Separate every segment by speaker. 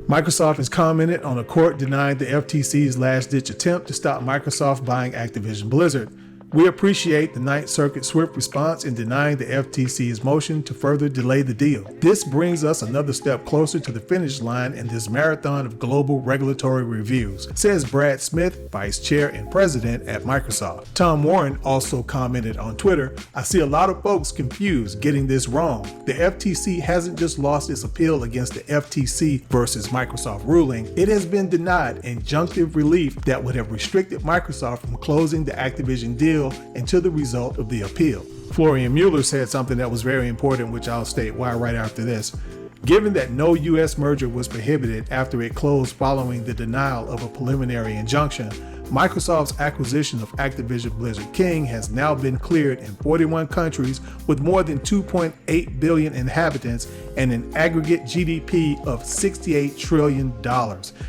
Speaker 1: Microsoft has commented on a court denying the FTC's last-ditch attempt to stop Microsoft buying Activision Blizzard. We appreciate the Ninth Circuit's swift response in denying the FTC's motion to further delay the deal. This brings us another step closer to the finish line in this marathon of global regulatory reviews, says Brad Smith, Vice Chair and President at Microsoft. Tom Warren also commented on Twitter, "I see a lot of folks confused, getting this wrong. The FTC hasn't just lost its appeal against the FTC versus Microsoft ruling, it has been denied injunctive relief that would have restricted Microsoft from closing the Activision deal until the result of the appeal." Florian Mueller said something that was very important, which I'll state why right after this. Given that no U.S. merger was prohibited after it closed following the denial of a preliminary injunction, Microsoft's acquisition of Activision Blizzard King has now been cleared in 41 countries with more than 2.8 billion inhabitants and an aggregate GDP of $68 trillion.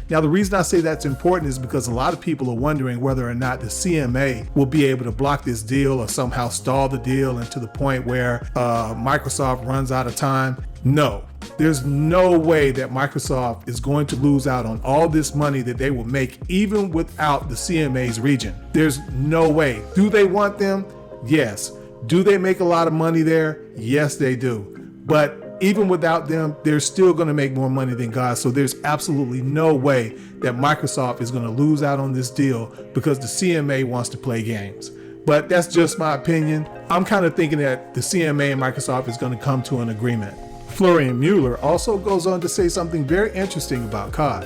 Speaker 1: Now, the reason I say that's important is because a lot of people are wondering whether or not the CMA will be able to block this deal or somehow stall the deal and to the point where Microsoft runs out of time. No. There's no way that Microsoft is going to lose out on all this money that they will make even without the CMA's region. There's no way. Do they want them? Yes. Do they make a lot of money there? Yes, they do. But even without them, they're still going to make more money than God. So there's absolutely no way that Microsoft is going to lose out on this deal because the CMA wants to play games. But that's just my opinion. I'm kind of thinking that the CMA and Microsoft is going to come to an agreement. Florian Mueller also goes on to say something very interesting about COD.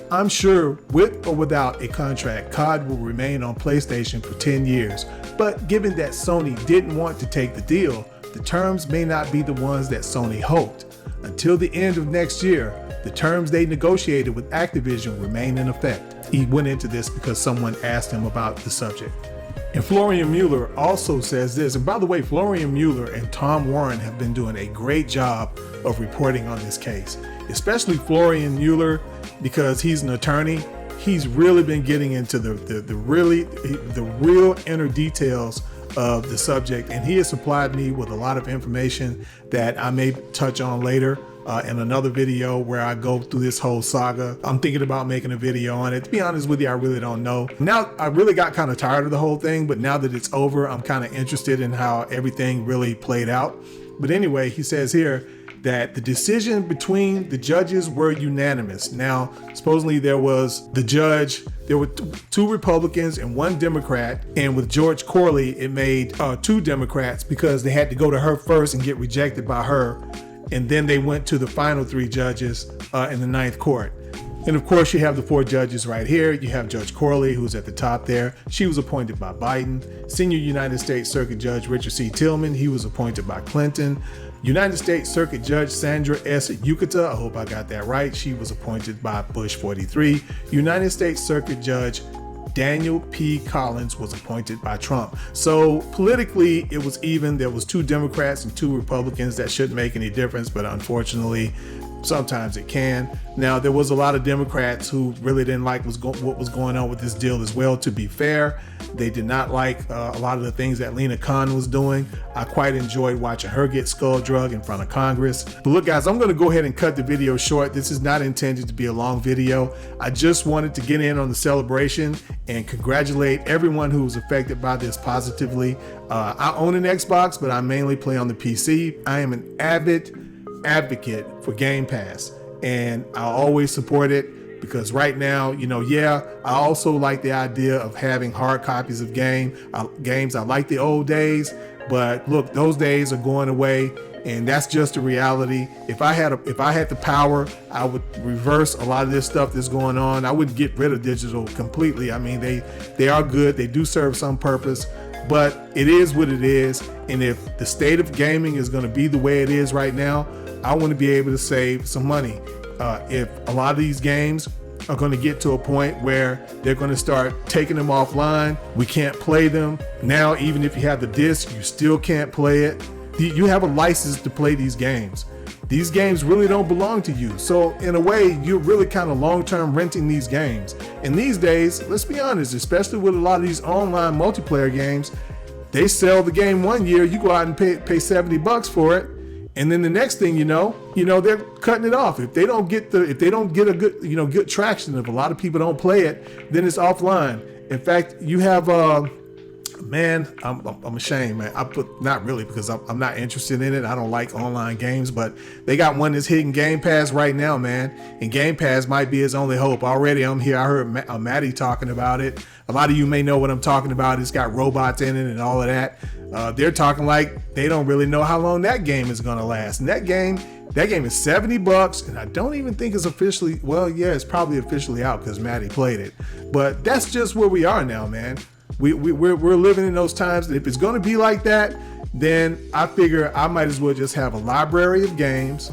Speaker 1: "I'm sure with or without a contract, COD will remain on PlayStation for 10 years. But given that Sony didn't want to take the deal, the terms may not be the ones that Sony hoped. Until the end of next year, the terms they negotiated with Activision remain in effect." He went into this because someone asked him about the subject. And Florian Mueller also says this, and by the way, Florian Mueller and Tom Warren have been doing a great job of reporting on this case, especially Florian Mueller because he's an attorney. He's really been getting into the real inner details of the subject, and he has supplied me with a lot of information that I may touch on later in another video where I go through this whole saga. I'm thinking about making a video on it. To be honest with you, I really don't know. Now, I really got kind of tired of the whole thing, but now that it's over, I'm kind of interested in how everything really played out. But anyway, he says here that the decision between the judges were unanimous. Now, supposedly there were two Republicans and one Democrat, and with George Corley, it made two Democrats because they had to go to her first and get rejected by her. And then they went to the final three judges in the Ninth Court. And of course, you have the four judges right here. You have Judge Corley, who's at the top there. She was appointed by Biden. Senior United States Circuit Judge Richard C. Tillman, he was appointed by Clinton. United States Circuit Judge Sandra S. Yukata, I hope I got that right, she was appointed by Bush 43. United States Circuit Judge Daniel P. Collins was appointed by Trump. So politically, it was even. There was two Democrats and two Republicans. That shouldn't make any difference, but unfortunately, sometimes it can. Now, there was a lot of Democrats who really didn't like what was going on with this deal as well, to be fair. They did not like a lot of the things that Lena Khan was doing. I quite enjoyed watching her get skull drug in front of Congress. But look, guys, I'm going to go ahead and cut the video short. This is not intended to be a long video. I just wanted to get in on the celebration and congratulate everyone who was affected by this positively. I own an Xbox, but I mainly play on the PC. I am an avid advocate for Game Pass, and I'll always support it because right now, I also like the idea of having hard copies of games. I like the old days, but look, those days are going away, and that's just a reality. If I had the power, I would reverse a lot of this stuff that's going on. I wouldn't get rid of digital completely. I mean, they are good. They do serve some purpose, but it is what it is. And if the state of gaming is going to be the way it is right now, I want to be able to save some money. If a lot of these games are going to get to a point where they're going to start taking them offline, we can't play them. Now, even if you have the disc, you still can't play it. You have a license to play these games. These games really don't belong to you. So in a way, you're really kind of long-term renting these games. And these days, let's be honest, especially with a lot of these online multiplayer games, they sell the game 1 year, you go out and pay $70 for it. And then the next thing they're cutting it off. If they don't get a good traction, if a lot of people don't play it, then it's offline. In fact, you have man, I'm ashamed, man. Not really, because I'm not interested in it. I don't like online games, but they got one that's hitting Game Pass right now, man. And Game Pass might be its only hope. Already I'm here. I heard Maddie talking about it. A lot of you may know what I'm talking about. It's got robots in it and all of that. They're talking like they don't really know how long that game is going to last. And that game is $70, and I don't even think it's officially, it's probably officially out because Maddie played it. But that's just where we are now, man. We're living in those times that if it's going to be like that, then I figure I might as well just have a library of games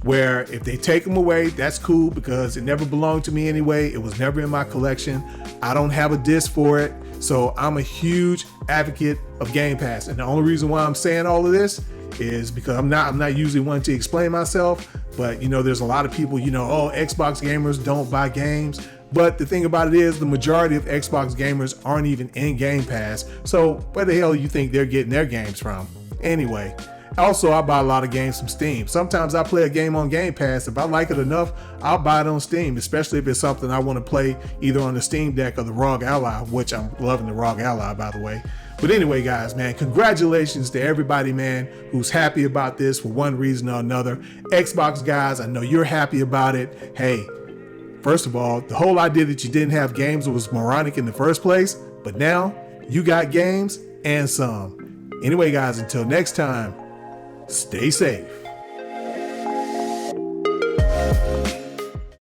Speaker 1: where if they take them away, that's cool, because it never belonged to me anyway. It was never in my collection. I don't have a disc for it. So I'm a huge advocate of Game Pass. And the only reason why I'm saying all of this is because I'm not usually one to explain myself, but there's a lot of people, Xbox gamers don't buy games. But the thing about it is the majority of Xbox gamers aren't even in Game Pass. So where the hell do you think they're getting their games from? Anyway, also I buy a lot of games from Steam. Sometimes I play a game on Game Pass. If I like it enough, I'll buy it on Steam, especially if it's something I want to play either on the Steam Deck or the ROG Ally, which I'm loving the ROG Ally, by the way. But anyway, guys, man, congratulations to everybody, man, who's happy about this for one reason or another. Xbox guys, I know you're happy about it. Hey, first of all, the whole idea that you didn't have games was moronic in the first place, but now you got games and some. Anyway, guys, until next time, stay safe.